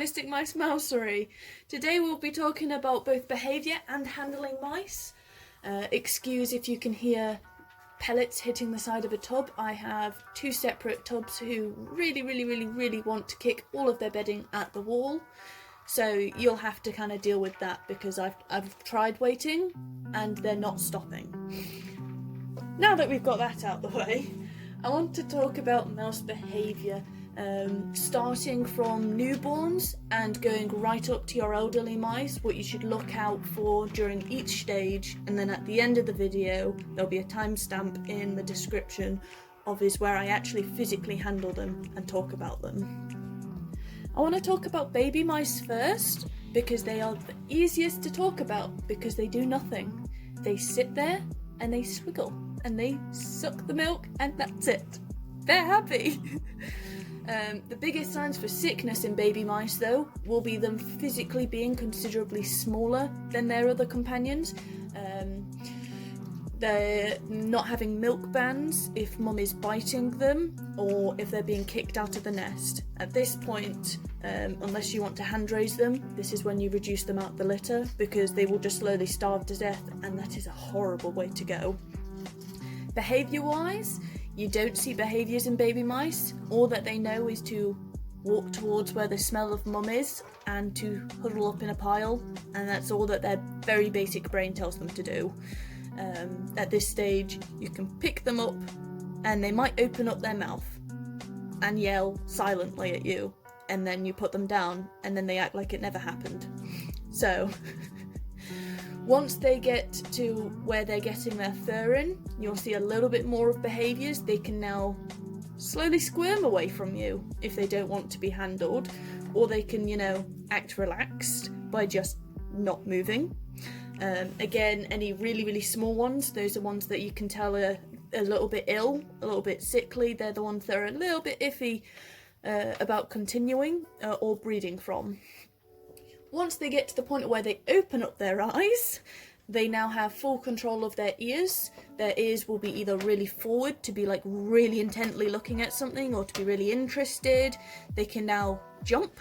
Optimistic Mice Mousery. Today we'll be talking about both behaviour and handling mice. Excuse if you can hear pellets hitting the side of a tub. I have two separate tubs who really want to kick all of their bedding at the wall. So you'll have to kind of deal with that because I've tried waiting and they're not stopping. Now that we've got that out the way, I want to talk about mouse behaviour. Starting from newborns and going right up to your elderly mice, what you should look out for during each stage, and then at the end of the video there'll be a timestamp in the description of where I actually physically handle them and talk about them. I want to talk about baby mice first because they are the easiest to talk about because they do nothing. They sit there and they swiggle and they suck the milk and that's it. They're happy. The biggest signs for sickness in baby mice, though, will be them physically being considerably smaller than their other companions. They're not having milk bands if mum is biting them, or if they're being kicked out of the nest. At this point, unless you want to hand raise them, this is when you reduce them out the litter, because they will just slowly starve to death, and that is a horrible way to go. Behaviour-wise, you don't see behaviours in baby mice. All that they know is to walk towards where the smell of mum is and to huddle up in a pile, and that's all that their very basic brain tells them to do. At this stage, you can pick them up and they might open up their mouth and yell silently at you, and then you put them down and then they act like it never happened. So once they get to where they're getting their fur in, you'll see a little bit more of behaviours. They can now slowly squirm away from you if they don't want to be handled, or they can, act relaxed by just not moving. Again, any really small ones, those are ones that you can tell are a little bit ill, a little bit sickly. They're the ones that are a little bit iffy about continuing or breeding from. Once they get to the point where they open up their eyes, they now have full control of their ears. Their ears will be either really forward to be like really intently looking at something, or to be really interested. They can now jump.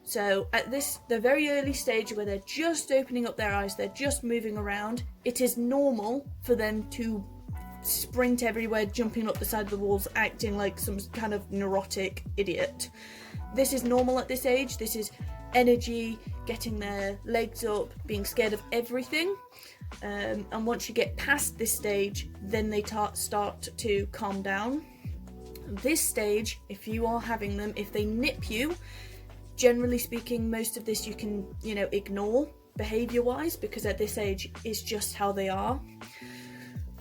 So at the very early stage where they're just opening up their eyes, they're just moving around, it is normal for them to sprint everywhere, jumping up the side of the walls, acting like some kind of neurotic idiot. This is normal at this age. This is energy, getting their legs up, being scared of everything. And once you get past this stage, then they start to calm down. This stage, if you are having them, if they nip you, generally speaking, most of this you can, ignore behaviour-wise, because at this age is just how they are.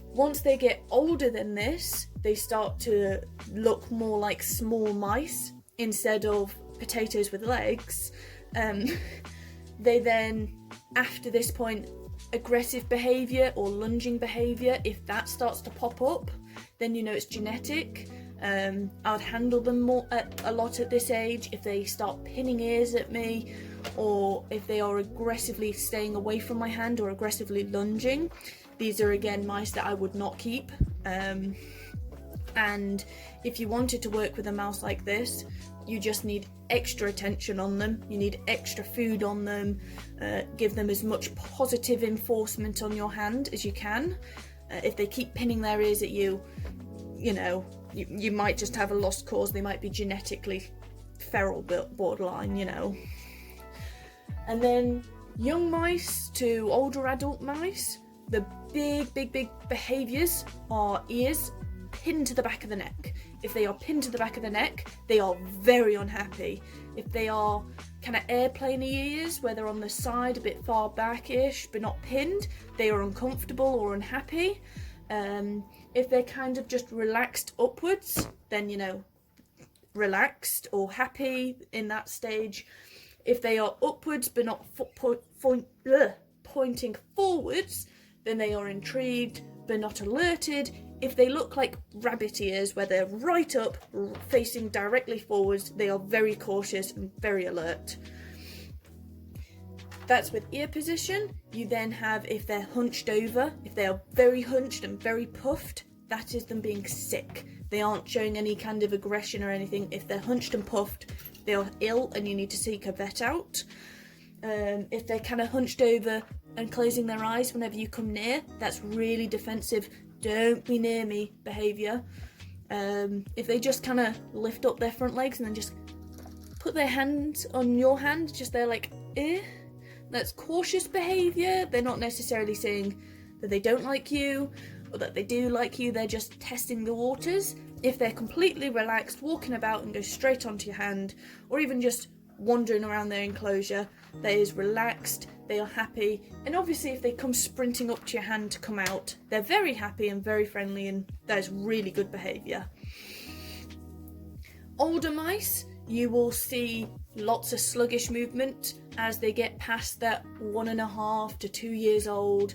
Once they get older than this, they start to look more like small mice instead of potatoes with legs. They then, after this point, aggressive behaviour or lunging behaviour, if that starts to pop up, then it's genetic. I would handle them a lot at this age if they start pinning ears at me, or if they are aggressively staying away from my hand or aggressively lunging. These are again mice that I would not keep. And if you wanted to work with a mouse like this, you just need extra attention on them. You need extra food on them. Give them as much positive enforcement on your hand as you can. If they keep pinning their ears at you, you might just have a lost cause. They might be genetically feral borderline, And then young mice to older adult mice, the big behaviours are ears pinned to the back of the neck. If they are pinned to the back of the neck, they are very unhappy. If they are kind of airplane ears, where they're on the side, a bit far back-ish, but not pinned, they are uncomfortable or unhappy. If they're kind of just relaxed upwards, then, relaxed or happy in that stage. If they are upwards but not pointing forwards, then they are intrigued but not alerted. If they look like rabbit ears, where they're right up, facing directly forwards, they are very cautious and very alert. That's with ear position. You then have, if they're hunched over, if they are very hunched and very puffed, that is them being sick. They aren't showing any kind of aggression or anything. If they're hunched and puffed, they are ill and you need to seek a vet out. If they're kind of hunched over and closing their eyes whenever you come near, that's really defensive. Don't be near me behaviour. If they just kind of lift up their front legs and then just put their hands on your hand, just there like, that's cautious behaviour. They're not necessarily saying that they don't like you or that they do like you, they're just testing the waters. If they're completely relaxed, walking about and go straight onto your hand, or even just wandering around their enclosure, that is relaxed, they are happy. And obviously if they come sprinting up to your hand to come out, they're very happy and very friendly, and that is really good behaviour. Older mice, you will see lots of sluggish movement as they get past that 1.5 to 2 years old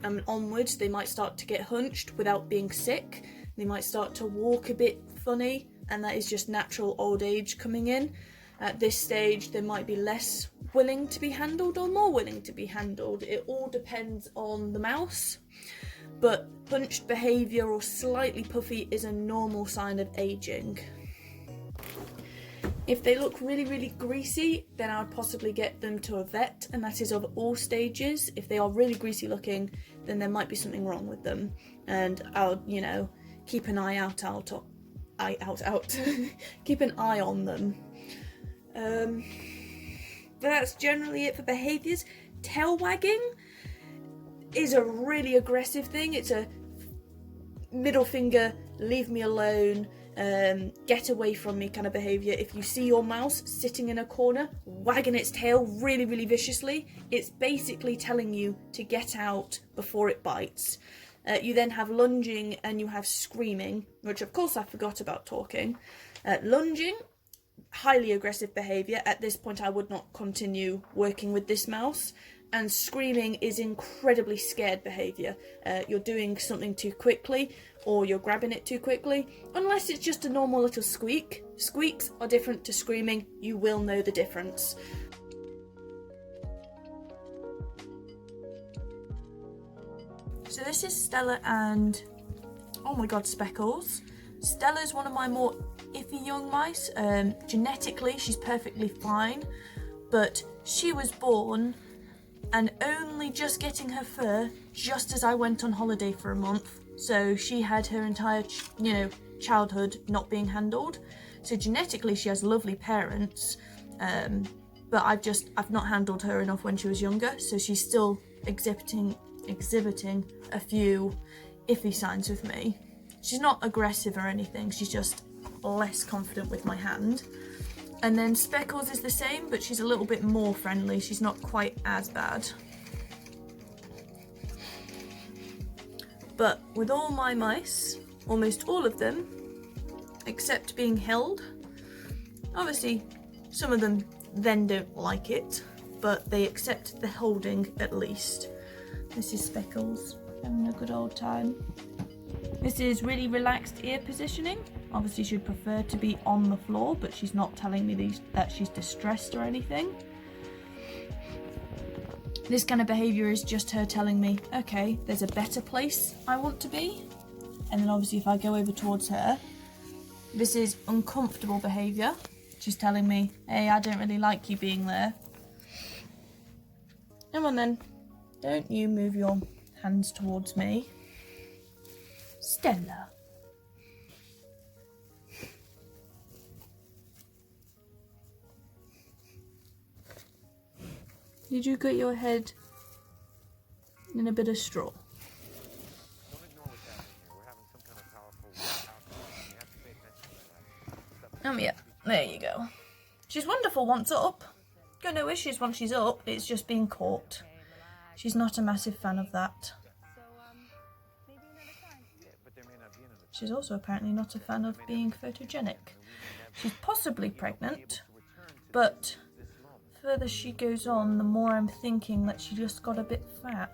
and onwards. They might start to get hunched without being sick. They might start to walk a bit funny, and that is just natural old age coming in. At this stage, they might be less willing to be handled or more willing to be handled. It all depends on the mouse. But hunched behaviour or slightly puffy is a normal sign of ageing. If they look really, really greasy, then I would possibly get them to a vet, and that is of all stages. If they are really greasy looking, then there might be something wrong with them, and I'll, keep an eye out. Keep an eye on them. That's generally it for behaviours. Tail wagging is a really aggressive thing. It's a middle finger, leave me alone, get away from me kind of behaviour. If you see your mouse sitting in a corner, wagging its tail really, really viciously, it's basically telling you to get out before it bites. You then have lunging and you have screaming, which of course I forgot about talking. Lunging, highly aggressive behaviour. At this point I would not continue working with this mouse. And screaming is incredibly scared behaviour. You're doing something too quickly, or you're grabbing it too quickly, unless it's just a normal little squeak. Squeaks are different to screaming. You will know the difference. So this is Stella and, oh my god, Speckles. Stella's one of my more iffy young mice. Genetically, she's perfectly fine, but she was born and only just getting her fur just as I went on holiday for a month. So she had her entire, childhood not being handled. So genetically, she has lovely parents, but I've not handled her enough when she was younger. So she's still exhibiting a few iffy signs with me. She's not aggressive or anything. She's just less confident with my hand. And then Speckles is the same, but she's a little bit more friendly. She's not quite as bad. But with all my mice, almost all of them, except being held, obviously some of them then don't like it, but they accept the holding at least. This is Speckles, having a good old time. This is really relaxed ear positioning. Obviously she'd prefer to be on the floor, but she's not telling me that she's distressed or anything. This kind of behaviour is just her telling me, okay, there's a better place I want to be. And then obviously if I go over towards her, this is uncomfortable behaviour. She's telling me, hey, I don't really like you being there. Come on then, don't you move your hands towards me. Stella. Did you get your head in a bit of straw? Yeah, there you go. She's wonderful once up. Got no issues once she's up, it's just being caught. She's not a massive fan of that. She's also apparently not a fan of being photogenic. She's possibly pregnant, but the further she goes on, the more I'm thinking that she just got a bit fat.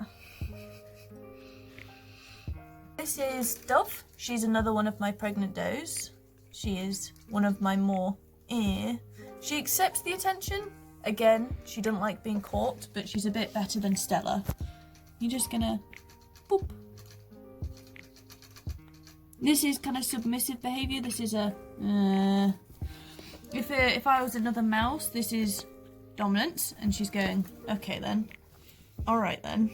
This is Dove. She's another one of my pregnant does. She is one of my more She accepts the attention. Again, she doesn't like being caught, but she's a bit better than Stella. You're just gonna boop. This is kind of submissive behaviour. This is a If I was another mouse, this is dominance, and she's going, okay then, alright then,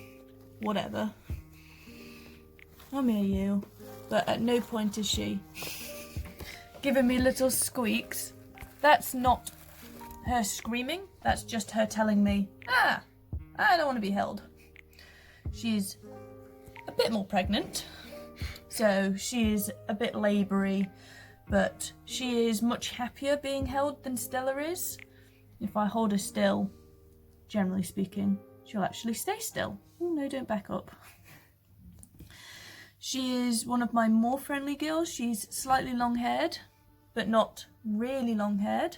whatever. I'm here, you. But at no point is she giving me little squeaks. That's not her screaming, that's just her telling me, I don't want to be held. She's a bit more pregnant, so she is a bit laboury, but she is much happier being held than Stella is. If I hold her still, generally speaking, she'll actually stay still. Oh no, don't back up. She is one of my more friendly girls. She's slightly long-haired, but not really long-haired.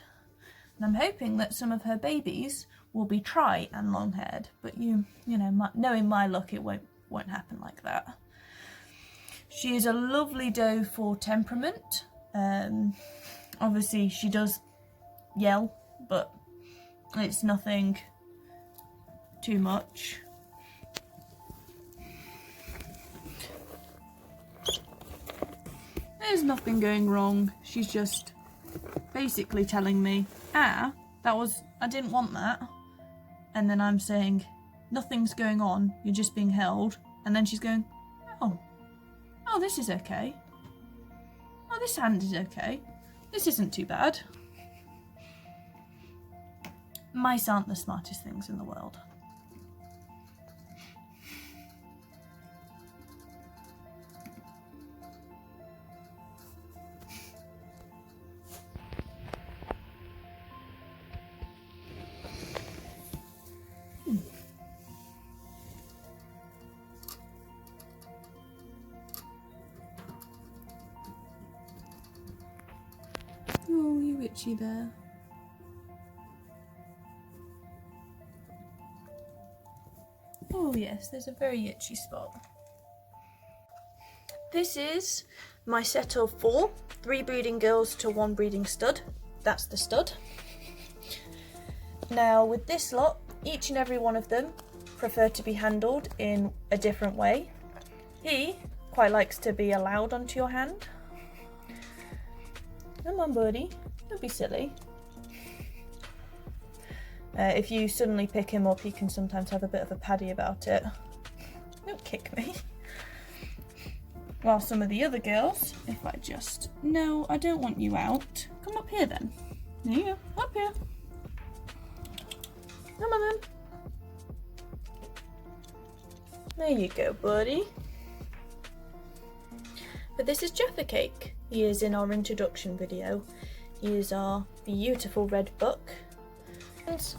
And I'm hoping that some of her babies will be tri and long-haired, but you know, knowing my luck, it won't happen like that. She is a lovely doe for temperament. Obviously she does yell, but it's nothing too much. There's nothing going wrong. She's just basically telling me, I didn't want that. And then I'm saying, nothing's going on, you're just being held. And then she's going, oh, this is okay. Oh, this hand is okay. This isn't too bad. Mice aren't the smartest things in the world. Oh, you itchy there. Oh yes, there's a very itchy spot. This is my set of 4, 3 breeding girls to 1 breeding stud. That's the stud. Now with this lot, each and every one of them prefer to be handled in a different way. He quite likes to be allowed onto your hand. Come on, buddy, don't be silly. If you suddenly pick him up, he can sometimes have a bit of a paddy about it. Don't kick me. While some of the other girls, if I just... No, I don't want you out. Come up here then. There you go, up here. Come on then. There you go, buddy. But this is Jaffa Cake. He is in our introduction video. He is our beautiful red buck. It's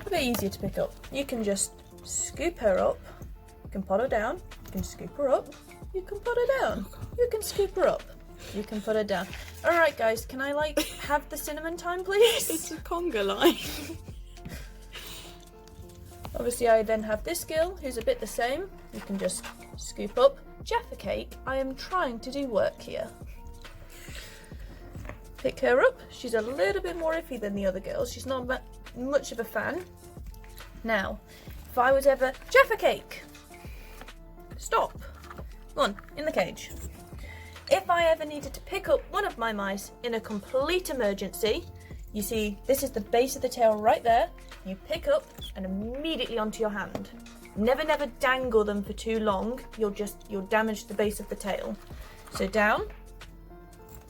a bit easier to pick up. You can just scoop her up, you can pot her down, you can scoop her up, you can put her down, you can scoop her up, you can put her down. Alright guys, can I have the cinnamon time please? It's a conga line. Obviously I then have this girl who's a bit the same. You can just scoop up. Jaffa Cake, I am trying to do work here. Pick her up. She's a little bit more iffy than the other girls. She's not much of a fan. Now, if I was ever... Jaffa Cake! Stop. Come on, in the cage. If I ever needed to pick up one of my mice in a complete emergency, you see, this is the base of the tail right there. You pick up and immediately onto your hand. Never dangle them for too long. You'll damage the base of the tail. So down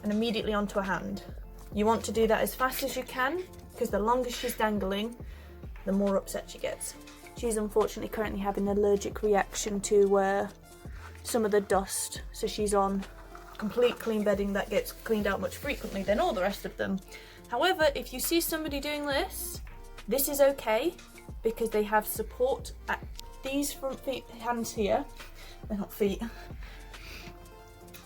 and immediately onto a hand. You want to do that as fast as you can, because the longer she's dangling, the more upset she gets. She's unfortunately currently having an allergic reaction to some of the dust, so she's on complete clean bedding that gets cleaned out much frequently than all the rest of them. However, if you see somebody doing this is okay, because they have support at these front hands here. They're not feet.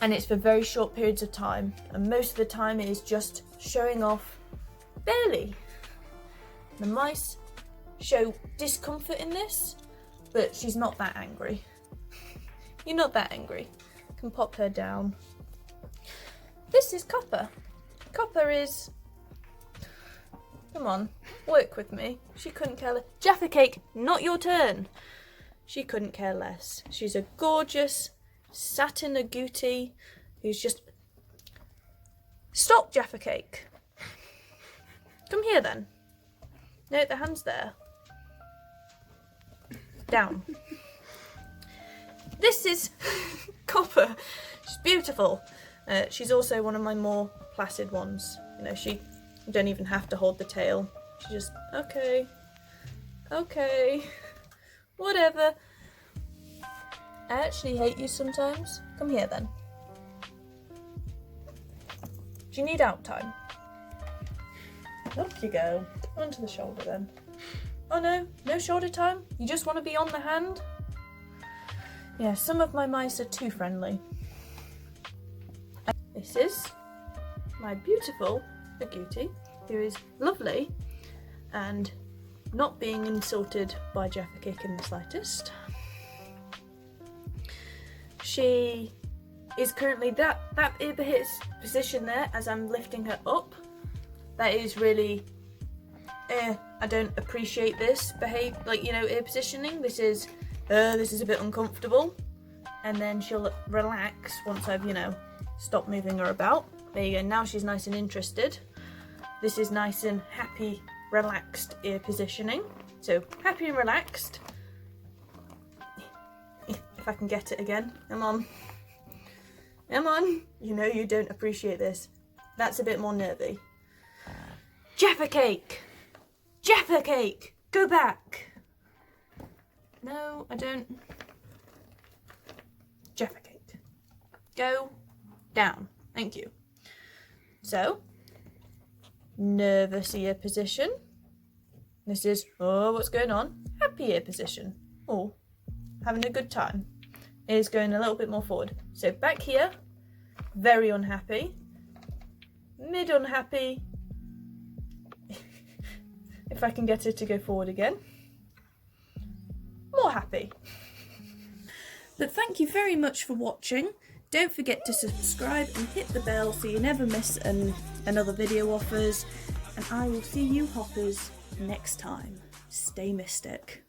And it's for very short periods of time, and most of the time it is just showing off barely. The mice show discomfort in this, but she's not that angry. You're not that angry. Can pop her down. This is Copper. Copper is... Come on, work with me. She couldn't care less. Jaffa Cake, not your turn. She couldn't care less. She's a gorgeous satin agouti who's just... Stop, Jaffa Cake. Come here then. No, the hand's there. Down. This is Copper. She's beautiful. She's also one of my more placid ones. You know, you don't even have to hold the tail. She just, okay, whatever. I actually hate you sometimes. Come here then. Do you need out time? Up you go. Onto the shoulder then. Oh no, no shoulder time? You just want to be on the hand? Yeah, some of my mice are too friendly. This is my beautiful Agouti, who is lovely and not being insulted by Jaffa Cake in the slightest. She is currently that ear position there as I'm lifting her up. That is really, I don't appreciate this ear positioning. This is a bit uncomfortable. And then she'll relax once I've, stopped moving her about. There you go, now she's nice and interested. This is nice and happy, relaxed ear positioning. So, happy and relaxed. If I can get it again, come on. Come on, you don't appreciate this. That's a bit more nervy. Jaffa Cake! Jaffa Cake! Go back! No, I don't. Jaffa Cake. Go down. Thank you. So, nervous ear position. This is, what's going on? Happy ear position. Oh, having a good time. It is going a little bit more forward. So back here, very unhappy. Mid unhappy. If I can get her to go forward again. More happy. But thank you very much for watching. Don't forget to subscribe and hit the bell so you never miss another video off us. And I will see you hoppers next time. Stay mystic.